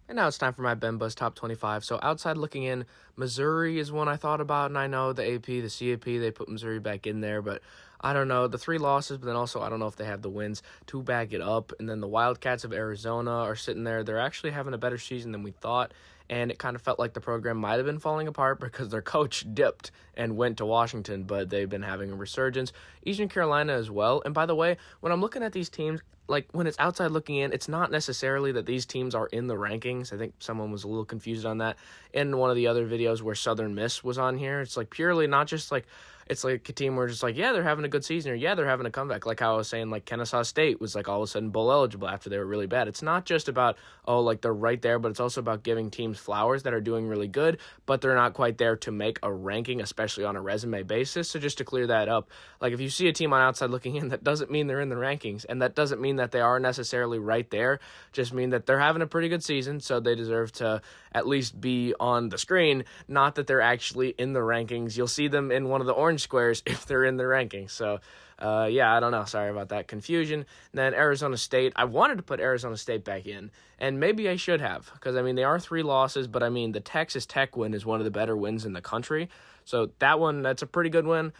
And now it's time for my Ben Buzz Top 25. So outside looking in, Missouri is one I thought about, and I know the AP, the CAP, they put Missouri back in there, but I don't know. The three losses, but then also I don't know if they have the wins to back it up. And then the Wildcats of Arizona are sitting there. They're actually having a better season than we thought, and it kind of felt like the program might have been falling apart because their coach dipped and went to Washington, but they've been having a resurgence. Eastern Carolina as well. And by the way, when I'm looking at these teams, like when it's outside looking in, it's not necessarily that these teams are in the rankings. I think someone was a little confused on that in one of the other videos where Southern Miss was on here. It's like purely not just like it's like a team where just like, yeah, they're having a good season, or yeah, they're having a comeback. Like how I was saying, like Kennesaw State was like all of a sudden bowl eligible after they were really bad. It's not just about, oh, like they're right there, but it's also about giving teams flowers that are doing really good, but they're not quite there to make a ranking, especially on a resume basis. So just to clear that up, like if you see a team on outside looking in, that doesn't mean they're in the rankings, and that doesn't mean that they are necessarily right there. Just mean that they're having a pretty good season, so they deserve to at least be on the screen, not that they're actually in the rankings. You'll see them in one of the orange squares if they're in the rankings. So, yeah, I don't know. Sorry about that confusion. And then Arizona State. I wanted to put Arizona State back in, and maybe I should have, because, I mean, they are three losses, but, I mean, the Texas Tech win is one of the better wins in the country. So that one, that's a pretty good win.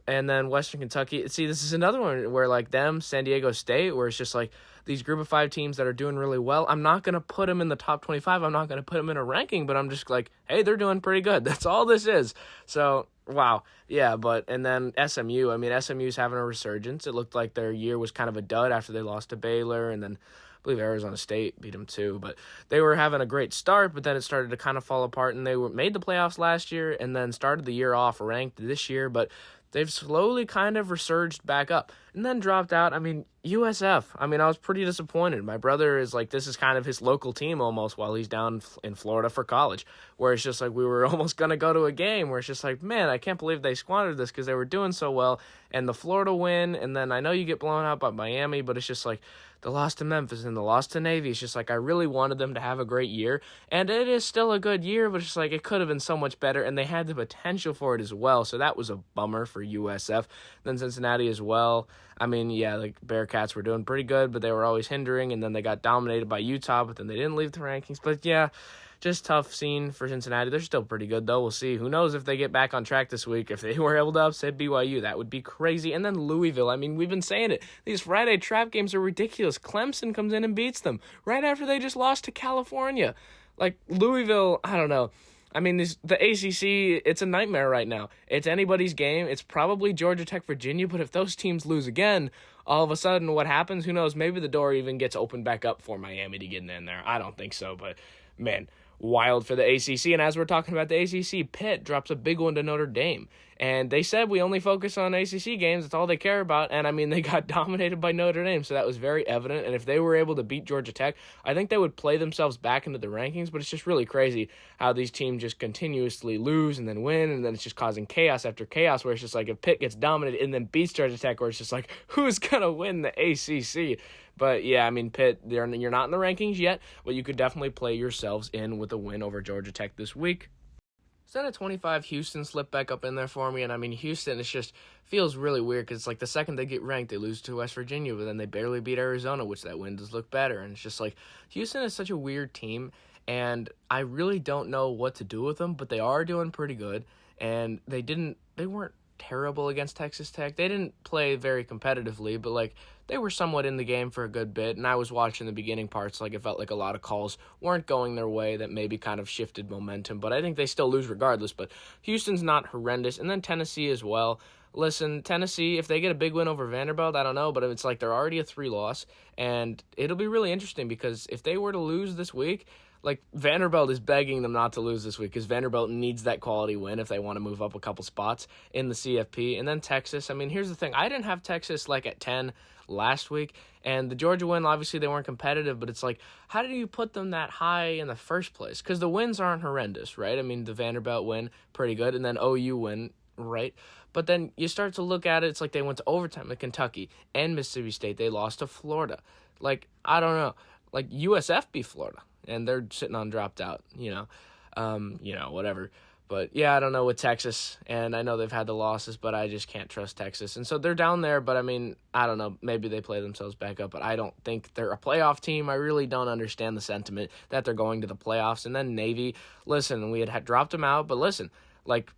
And then Western Kentucky. See, this is another one where, like them, San Diego State, where it's just like these group of five teams that are doing really well. I'm not going to put them in the top 25. I'm not going to put them in a ranking, but I'm just like, hey, they're doing pretty good. That's all this is. So, wow. Yeah, and then SMU. I mean, SMU's having a resurgence. It looked like their year was kind of a dud after they lost to Baylor, and then I believe Arizona State beat them too. But they were having a great start, but then it started to kind of fall apart, and they made the playoffs last year and then started the year off ranked this year, but they've slowly kind of resurged back up and then dropped out. I mean, USF. I mean, I was pretty disappointed. My brother is like, this is kind of his local team almost while he's down in Florida for college, where it's just like we were almost going to go to a game where it's just like, man, I can't believe they squandered this because they were doing so well. And the Florida win, and then I know you get blown out by Miami, but it's just like the loss to Memphis and the loss to Navy. It's just like I really wanted them to have a great year, and it is still a good year, but it's just like it could have been so much better, and they had the potential for it as well. So that was a bummer for USF. Then Cincinnati as well. I mean, yeah, like Bearcats were doing pretty good, but they were always hindering, and then they got dominated by Utah, but then they didn't leave the rankings. But yeah, just tough scene for Cincinnati. They're still pretty good, though. We'll see. Who knows if they get back on track this week. If they were able to upset BYU, that would be crazy. And then Louisville. I mean, we've been saying it. These Friday trap games are ridiculous. Clemson comes in and beats them right after they just lost to California. Like, Louisville, I don't know. I mean, the ACC, it's a nightmare right now. It's anybody's game. It's probably Georgia Tech, Virginia, but if those teams lose again, all of a sudden what happens? Who knows? Maybe the door even gets opened back up for Miami to get in there. I don't think so, but man, wild for the ACC. And as we're talking about the ACC, Pitt drops a big one to Notre Dame. And they said we only focus on ACC games. That's all they care about. And, I mean, they got dominated by Notre Dame, so that was very evident. And if they were able to beat Georgia Tech, I think they would play themselves back into the rankings. But it's just really crazy how these teams just continuously lose and then win, and then it's just causing chaos after chaos, where it's just like if Pitt gets dominated and then beats Georgia Tech, where it's just like, who's going to win the ACC? But, yeah, I mean, Pitt, you're not in the rankings yet, but you could definitely play yourselves in with a win over Georgia Tech this week. So then at 25, Houston slipped back up in there for me, and I mean, Houston, it just feels really weird, because it's like the second they get ranked, they lose to West Virginia, but then they barely beat Arizona, which that win does look better, and it's just like, Houston is such a weird team, and I really don't know what to do with them, but they are doing pretty good, and they weren't terrible against Texas Tech. They didn't play very competitively, but like they were somewhat in the game for a good bit, and I was watching the beginning parts, like it felt like a lot of calls weren't going their way that maybe kind of shifted momentum, but I think they still lose regardless. But Houston's not horrendous, and then Tennessee as well. Listen, Tennessee, if they get a big win over Vanderbilt, I don't know, but it's like they're already a 3-loss, and it'll be really interesting because if they were to lose this week, like Vanderbilt is begging them not to lose this week because Vanderbilt needs that quality win if they want to move up a couple spots in the CFP. And then Texas, I mean, here's the thing. I didn't have Texas like at 10 last week, and the Georgia win, obviously they weren't competitive, but it's like, how did you put them that high in the first place? Because the wins aren't horrendous, right? I mean, the Vanderbilt win, pretty good, and then OU win, right? But then you start to look at it, it's like they went to overtime with Kentucky and Mississippi State. They lost to Florida. Like, I don't know. Like, USF beat Florida, and they're sitting on dropped out, whatever. But, yeah, I don't know with Texas, and I know they've had the losses, but I just can't trust Texas. And so they're down there, but, I mean, I don't know. Maybe they play themselves back up, but I don't think they're a playoff team. I really don't understand the sentiment that they're going to the playoffs. And then Navy, listen, we had dropped them out, but listen, like,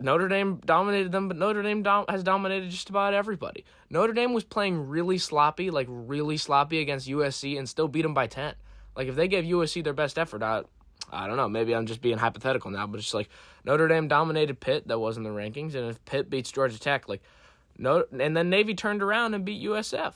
Notre Dame dominated them, but Notre Dame has dominated just about everybody. Notre Dame was playing really sloppy against USC and still beat them by 10. Like, if they gave USC their best effort, I don't know, maybe I'm just being hypothetical now, but it's like Notre Dame dominated Pitt, that wasn't the rankings, and if Pitt beats Georgia Tech, and then Navy turned around and beat USF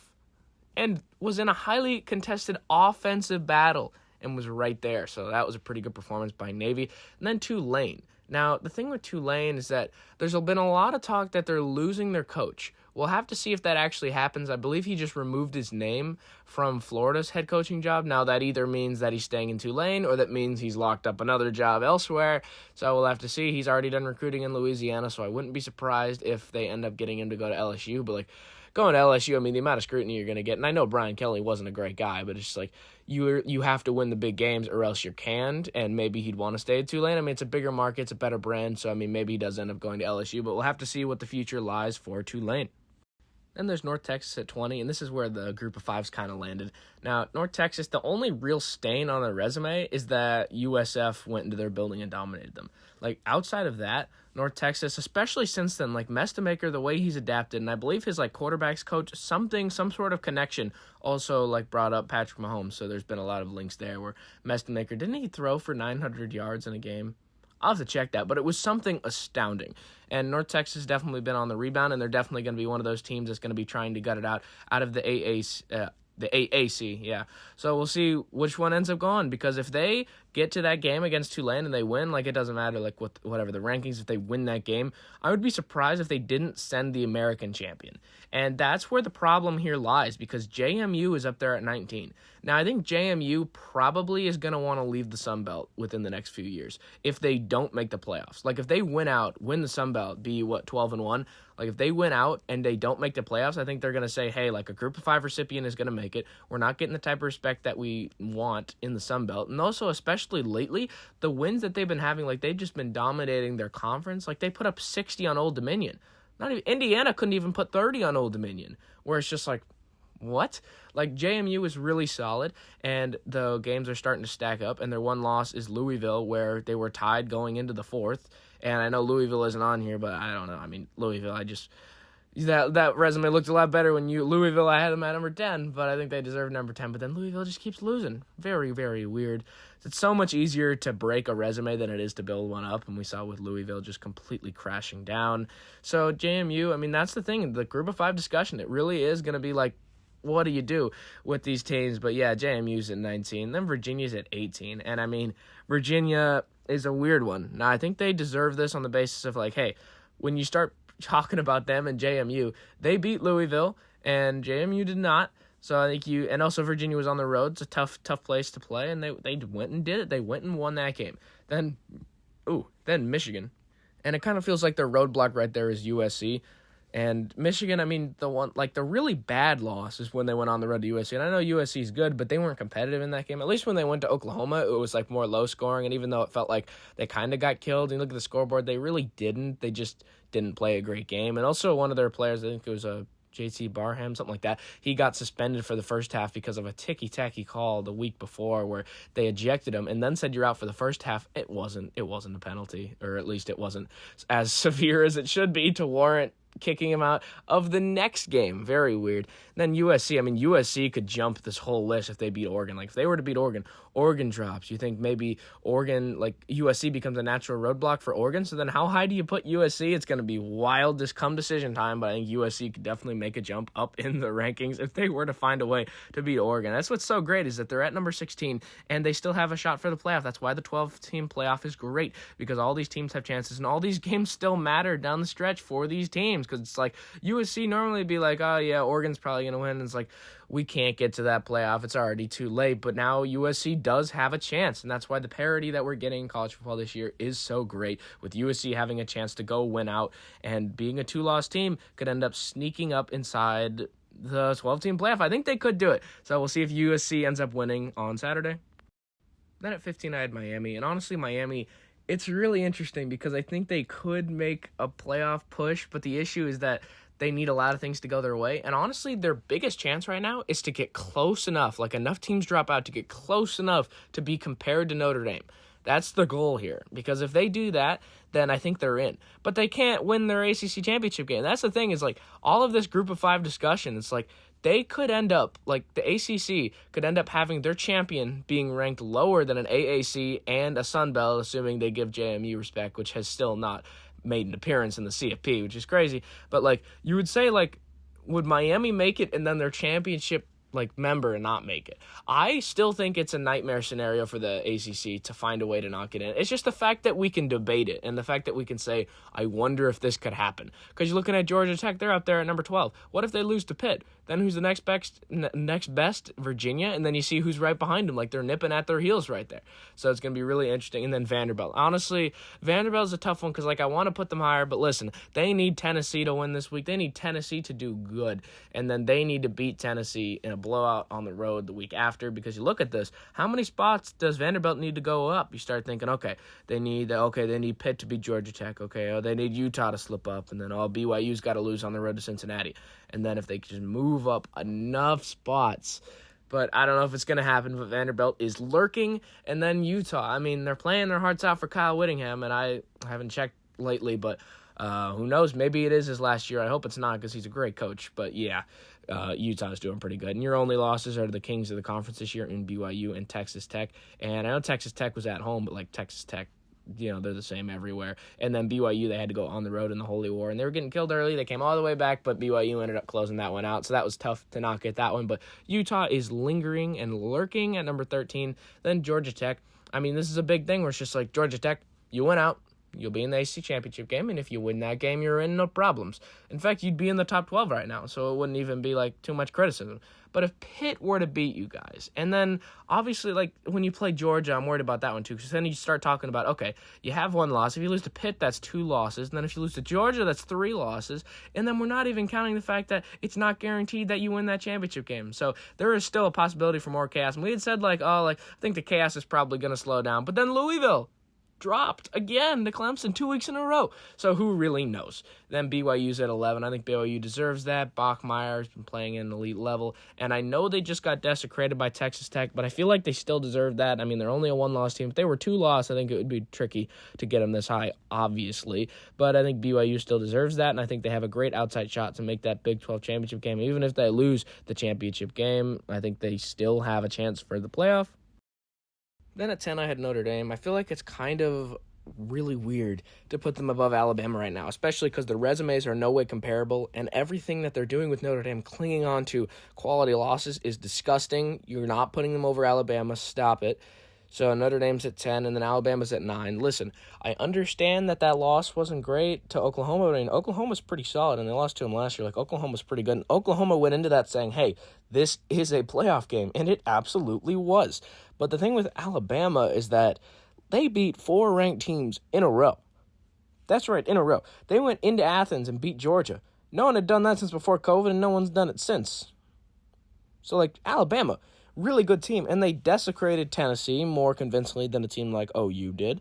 and was in a highly contested offensive battle and was right there. So that was a pretty good performance by Navy. And then Tulane. Now, the thing with Tulane is that there's been a lot of talk that they're losing their coach. We'll have to see if that actually happens. I believe he just removed his name from Florida's head coaching job. Now, that either means that he's staying in Tulane or that means he's locked up another job elsewhere. So we'll have to see. He's already done recruiting in Louisiana, so I wouldn't be surprised if they end up getting him to go to LSU. But, going to LSU, I mean, the amount of scrutiny you're going to get, and I know Brian Kelly wasn't a great guy, but it's just like you have to win the big games or else you're canned, and maybe he'd want to stay at Tulane. I mean, it's a bigger market, it's a better brand, so, I mean, maybe he does end up going to LSU, but we'll have to see what the future lies for Tulane. Then there's North Texas at 20, and this is where the group of fives kind of landed. Now, North Texas, the only real stain on their resume is that USF went into their building and dominated them. Outside of that, North Texas, especially since then, Mestamaker, the way he's adapted, and I believe his, quarterbacks coach, some sort of connection also, brought up Patrick Mahomes, so there's been a lot of links there where Mestamaker, didn't he throw for 900 yards in a game? I'll have to check that, but it was something astounding. And North Texas has definitely been on the rebound, and they're definitely going to be one of those teams that's going to be trying to gut it out of the AAC, yeah. So we'll see which one ends up going, because if they get to that game against Tulane and they win, it doesn't matter, whatever the rankings, if they win that game, I would be surprised if they didn't send the American champion. And that's where the problem here lies, because JMU is up there at 19. Now, I think JMU probably is going to want to leave the Sun Belt within the next few years if they don't make the playoffs. If they win the Sun Belt, be 12-1, if they win out and they don't make the playoffs, I think they're going to say, hey, a group of five recipient is going to make it. We're not getting the type of respect that we want in the Sun Belt. And also, especially lately, the wins that they've been having, they've just been dominating their conference. They put up 60 on Old Dominion. Not even Indiana couldn't even put 30 on Old Dominion, where it's just what? JMU is really solid, and the games are starting to stack up, and their one loss is Louisville, where they were tied going into the fourth. And I know Louisville isn't on here, but I don't know. I mean, Louisville, that resume looked a lot better when Louisville, I had them at number 10, but I think they deserve number 10. But then Louisville just keeps losing. Very, very weird. It's so much easier to break a resume than it is to build one up, and we saw with Louisville just completely crashing down. So JMU, I mean, that's the thing. The group of five discussion, it really is going to be what do you do with these teams? But yeah, JMU's at 19, then Virginia's at 18. And I mean, Virginia is a weird one. Now, I think they deserve this on the basis of hey, when you start talking about them and JMU, they beat Louisville and JMU did not. So I think and also Virginia was on the road. It's a tough place to play, and they went and did it. They went and won that game. Then Michigan. And it kind of feels like their roadblock right there is USC. And Michigan, I mean, the really bad loss is when they went on the road to USC. And I know USC is good, but they weren't competitive in that game. At least when they went to Oklahoma, it was more low scoring. And even though it felt like they kind of got killed, and you look at the scoreboard, they really didn't. They just didn't play a great game. And also one of their players, I think it was JT Barham, something like that, he got suspended for the first half because of a ticky-tacky call the week before where they ejected him and then said you're out for the first half. It wasn't a penalty, or at least it wasn't as severe as it should be to warrant kicking him out of the next game. Very weird. And then USC, I mean, USC could jump this whole list if they beat Oregon. If they were to beat Oregon, Oregon drops. You think maybe Oregon, USC becomes a natural roadblock for Oregon. So then how high do you put USC? It's going to be wild come decision time, but I think USC could definitely make a jump up in the rankings if they were to find a way to beat Oregon. That's what's so great, is that they're at number 16 and they still have a shot for the playoff. That's why the 12-team playoff is great, because all these teams have chances and all these games still matter down the stretch for these teams, because it's USC normally be oh yeah, Oregon's probably going to win. And it's we can't get to that playoff. It's already too late. But now USC does have a chance, and that's why the parity that we're getting in college football this year is so great, with USC having a chance to go win out, and being a 2-loss team could end up sneaking up inside the 12-team playoff. I think they could do it. So we'll see if USC ends up winning on Saturday. Then at 15, I had Miami, and honestly, Miami it's really interesting because I think they could make a playoff push, but the issue is that they need a lot of things to go their way. And honestly, their biggest chance right now is to get close enough, like enough teams drop out to get close enough to be compared to Notre Dame. That's the goal here, because if they do that, then I think they're in. But they can't win their ACC championship game. That's the thing, is like all of this group of 5 discussion, it's like they could end up, like the ACC could end up having their champion being ranked lower than an AAC and a Sun Belt, assuming they give JMU respect, which has still not made an appearance in the CFP, which is crazy. But like you would say, like, would Miami make it and then their championship like member and not make it? I still think it's a nightmare scenario for the ACC to find a way to not get in. It's just the fact that we can debate it and the fact that we can say, I wonder if this could happen. Because you're looking at Georgia Tech, they're up there at number 12. What if they lose to Pitt? Then who's the next best? Virginia, and then you see who's right behind them. Like, they're nipping at their heels right there. So it's going to be really interesting. And then Vanderbilt. Honestly, Vanderbilt's a tough one because, like, I want to put them higher, but listen, they need Tennessee to win this week. They need Tennessee to do good, and then they need to beat Tennessee in a blowout on the road the week after, because you look at this, how many spots does Vanderbilt need to go up? You start thinking, okay, they need Pitt to beat Georgia Tech, they need Utah to slip up, and then BYU's got to lose on the road to Cincinnati. And then if they can just move up enough spots, but I don't know if it's going to happen, but Vanderbilt is lurking. And then Utah, I mean, they're playing their hearts out for Kyle Whittingham, and I haven't checked lately, but who knows? Maybe it is his last year. I hope it's not, because he's a great coach. But yeah, Utah's doing pretty good. And your only losses are the kings of the conference this year in BYU and Texas Tech. And I know Texas Tech was at home, but like Texas Tech, they're the same everywhere. And then BYU, they had to go on the road in the Holy War, and they were getting killed early. They came all the way back, but BYU ended up closing that one out. So that was tough to not get that one. But Utah is lingering and lurking at number 13. Then Georgia Tech. I mean, this is a big thing where it's just like, Georgia Tech, you went out. You'll be in the ACC championship game, and if you win that game, you're in, no problems. In fact, you'd be in the top 12 right now, so it wouldn't even be like too much criticism. But if Pitt were to beat you guys, and then obviously, like, when you play Georgia, I'm worried about that one too, because then you start talking about, okay, you have 1 loss. If you lose to Pitt, that's 2 losses. And then if you lose to Georgia, that's 3 losses. And then we're not even counting the fact that it's not guaranteed that you win that championship game. So there is still a possibility for more chaos. And we had said, I think the chaos is probably going to slow down. But then Louisville dropped again to Clemson 2 weeks in a row. So who really knows? Then BYU's at 11. I think BYU deserves that. Bachmeier's been playing at an elite level. And I know they just got desecrated by Texas Tech, but I feel like they still deserve that. I mean, they're only a 1-loss team. If they were 2-loss, I think it would be tricky to get them this high, obviously. But I think BYU still deserves that, and I think they have a great outside shot to make that Big 12 championship game. Even if they lose the championship game, I think they still have a chance for the playoff. Then at 10, I had Notre Dame. I feel like it's kind of really weird to put them above Alabama right now, especially because their resumes are no way comparable, and everything that they're doing with Notre Dame, clinging on to quality losses, is disgusting. You're not putting them over Alabama. Stop it. So Notre Dame's at 10, and then Alabama's at 9. Listen, I understand that loss wasn't great to Oklahoma, but I mean, Oklahoma's pretty solid, and they lost to them last year. Like, Oklahoma's pretty good. And Oklahoma went into that saying, hey, this is a playoff game, and it absolutely was. But the thing with Alabama is that they beat 4 ranked teams in a row. That's right, in a row. They went into Athens and beat Georgia. No one had done that since before COVID, and no one's done it since. So, like, Alabama, really good team, and they desecrated Tennessee more convincingly than a team like OU did.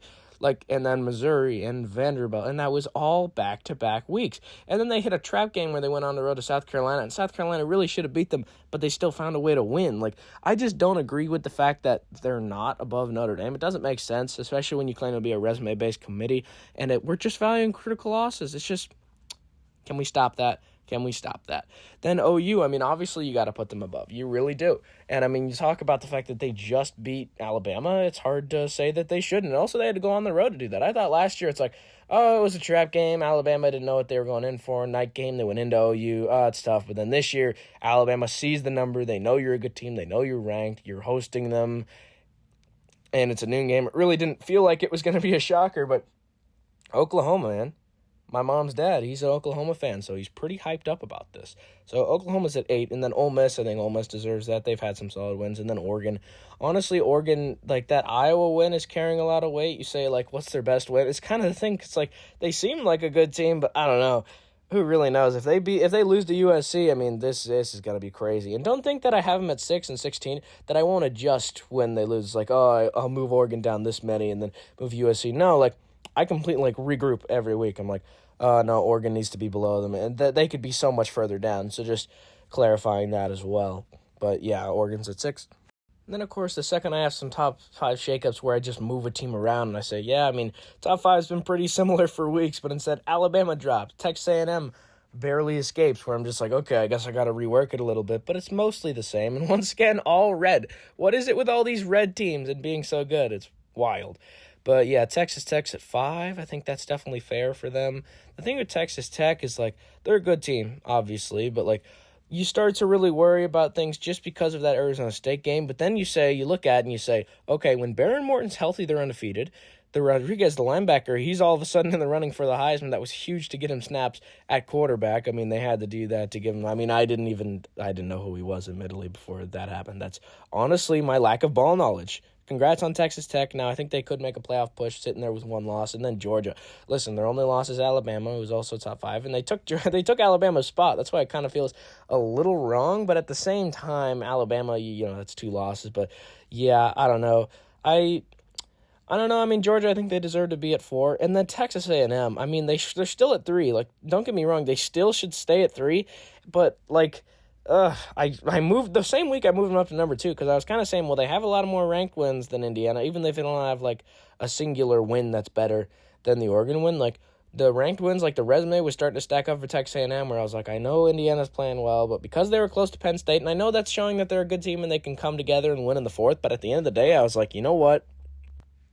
And then Missouri and Vanderbilt, and that was all back-to-back weeks. And then they hit a trap game where they went on the road to South Carolina, and South Carolina really should have beat them, but they still found a way to win. I just don't agree with the fact that they're not above Notre Dame. It doesn't make sense, especially when you claim to be a resume-based committee, and we're just valuing critical losses. It's just, can we stop that? Can we stop that? Then OU, I mean, obviously you got to put them above. You really do. And, I mean, you talk about the fact that they just beat Alabama. It's hard to say that they shouldn't. And also, they had to go on the road to do that. I thought last year it's like, oh, it was a trap game. Alabama didn't know what they were going in for. Night game, they went into OU. Oh, it's tough. But then this year, Alabama sees the number. They know you're a good team. They know you're ranked. You're hosting them. And it's a noon game. It really didn't feel like it was going to be a shocker. But Oklahoma, man. My mom's dad, he's an Oklahoma fan, so he's pretty hyped up about this. So Oklahoma's at 8, and then Ole Miss, I think Ole Miss deserves that. They've had some solid wins. And then Oregon. Honestly, Oregon, that Iowa win is carrying a lot of weight. You say, what's their best win? It's kind of the thing. It's they seem like a good team, but I don't know. who really knows if they lose to USC? I mean, this is gonna be crazy. And don't think that I have them at 6 and 16 that I won't adjust when they lose. Like, oh, I'll move Oregon down this many and then move USC. No, like I completely like regroup every week. I'm like, no, Oregon needs to be below them, and they could be so much further down. So just clarifying that as well. But yeah, Oregon's at 6. And then, of course, the second I have some top 5 shakeups where I just move a team around and I say, yeah, I mean, top 5's been pretty similar for weeks, but instead Alabama drops. Texas A&M barely escapes, where I'm just like, okay, I guess I got to rework it a little bit, but it's mostly the same. And once again, all red. What is it with all these red teams and being so good? It's wild. But yeah, Texas Tech's at 5. I think that's definitely fair for them. The thing with Texas Tech is, like, they're a good team, obviously, but, like, you start to really worry about things just because of that Arizona State game. But then you look at it and you say, okay, when Baron Morton's healthy, they're undefeated. The Rodriguez, the linebacker, he's all of a sudden in the running for the Heisman. That was huge to get him snaps at quarterback. I mean, they had to do that to give him. I mean, I didn't know who he was, admittedly, before that happened. That's honestly my lack of ball knowledge. Congrats on Texas Tech. Now, I think they could make a playoff push sitting there with one loss. And then Georgia. Listen, their only loss is Alabama, who's also top 5. And they took Alabama's spot. That's why it kind of feels a little wrong. But at the same time, Alabama, that's 2 losses. But, yeah, I don't know. I don't know. I mean, Georgia, I think they deserve to be at 4. And then Texas A&M, I mean, they're still at 3. Like, don't get me wrong. They still should stay at 3. But, like, I moved the same week I moved them up to number 2 because I was kind of saying, well, they have a lot of more ranked wins than Indiana, even if they don't have like a singular win that's better than the Oregon win. Like the ranked wins, like the resume was starting to stack up for Texas A&M, where I was like, I know Indiana's playing well, but because they were close to Penn State, and I know that's showing that they're a good team and they can come together and win in the 4th. But at the end of the day, I was like, you know what?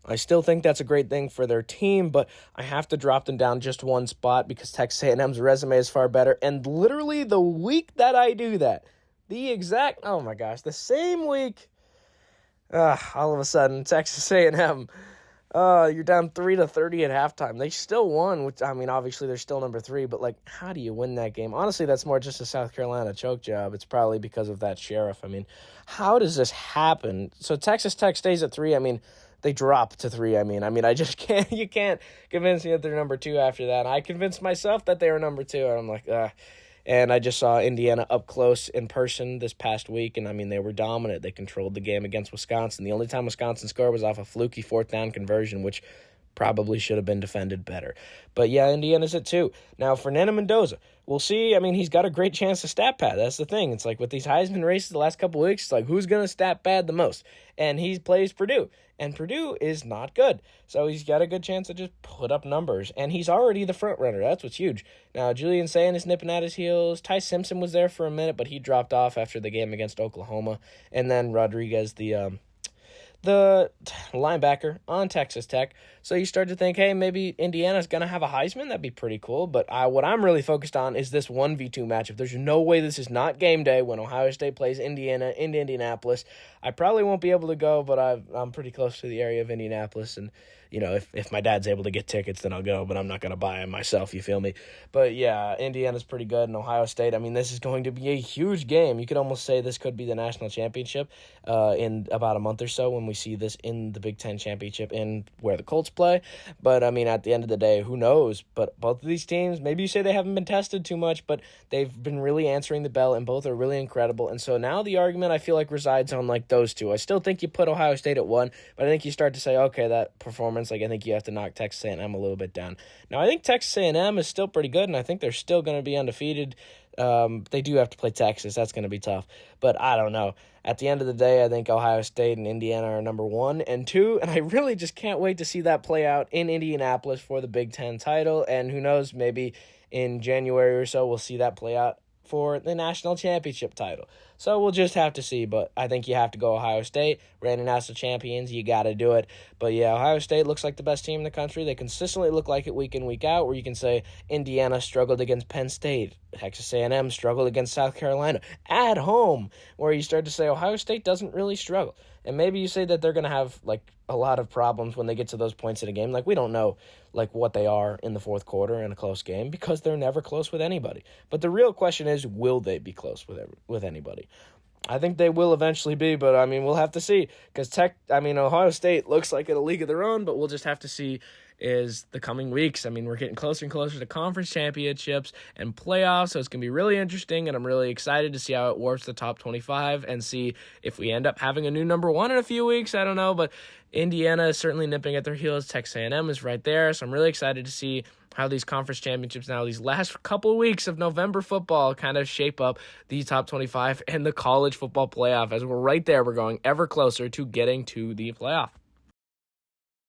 I still think that's a great thing for their team, but I have to drop them down just one spot because Texas A&M's resume is far better. And literally the week that I do that, the same week, all of a sudden, Texas A&M, you're down 3-30 at halftime. They still won, which, I mean, obviously they're still number 3, but, like, how do you win that game? Honestly, that's more just a South Carolina choke job. It's probably because of that sheriff. I mean, how does this happen? So Texas Tech stays at 3. I mean, they drop to 3. I mean, I just can't, you can't convince me that they're number 2 after that. I convinced myself that they were number 2, and I'm like, And I just saw Indiana up close in person this past week, and I mean, they were dominant. They controlled the game against Wisconsin. The only time Wisconsin scored was off a fluky 4th down conversion, which probably should have been defended better. But yeah, Indiana's at 2. Now, Fernando Mendoza, we'll see. I mean, he's got a great chance to stat pad. That's the thing. It's like with these Heisman races the last couple of weeks, it's like who's going to stat pad the most? And he plays Purdue. And Purdue is not good. So he's got a good chance to just put up numbers. And he's already the front runner. That's what's huge. Now, Julian Sayin is nipping at his heels. Ty Simpson was there for a minute, but he dropped off after the game against Oklahoma. And then Rodriguez, the linebacker on Texas Tech. So you start to think, hey, maybe Indiana's going to have a Heisman. That'd be pretty cool. But what I'm really focused on is this 1v2 matchup. There's no way this is not game day when Ohio State plays Indiana in Indianapolis. I probably won't be able to go, but I'm pretty close to the area of Indianapolis. And, if my dad's able to get tickets, then I'll go, but I'm not going to buy them myself, you feel me? But, yeah, Indiana's pretty good, and Ohio State, I mean, this is going to be a huge game. You could almost say this could be the national championship in about a month or so when we see this in the Big Ten championship in where the Colts play. But, I mean, at the end of the day, who knows? But both of these teams, maybe you say they haven't been tested too much, but they've been really answering the bell, and both are really incredible. And so now the argument, I feel like, resides on, like, those two. I still think you put Ohio State at 1, but I think you start to say, okay, that performance, like, I think you have to knock Texas A&M a little bit down. Now, I think Texas A&M is still pretty good, and I think they're still going to be undefeated. They do have to play Texas. That's going to be tough. But I don't know. At the end of the day, I think Ohio State and Indiana are number 1 and 2, and I really just can't wait to see that play out in Indianapolis for the Big Ten title. And who knows, maybe in January or so we'll see that play out for the national championship title. So we'll just have to see, but I think you have to go Ohio State. Reigning national champions, you got to do it. But yeah, Ohio State looks like the best team in the country. They consistently look like it week in, week out, where you can say Indiana struggled against Penn State, Texas A&M struggled against South Carolina at home, where you start to say Ohio State doesn't really struggle. And maybe you say that they're going to have like a lot of problems when they get to those points in a game. Like we don't know like what they are in the fourth quarter in a close game because they're never close with anybody. But the real question is, will they be close with anybody? I think they will eventually be, but I mean, we'll have to see because Ohio State looks like a league of their own, but we'll just have to see is the coming weeks. I mean, we're getting closer and closer to conference championships and playoffs, so it's going to be really interesting, and I'm really excited to see how it warps the top 25 and see if we end up having a new number one in a few weeks. I don't know, but Indiana is certainly nipping at their heels. Texas A&M is right there, so I'm really excited to see how these conference championships now, these last couple of weeks of November football, kind of shape up the top 25 and the college football playoff. As we're right there, we're going ever closer to getting to the playoff.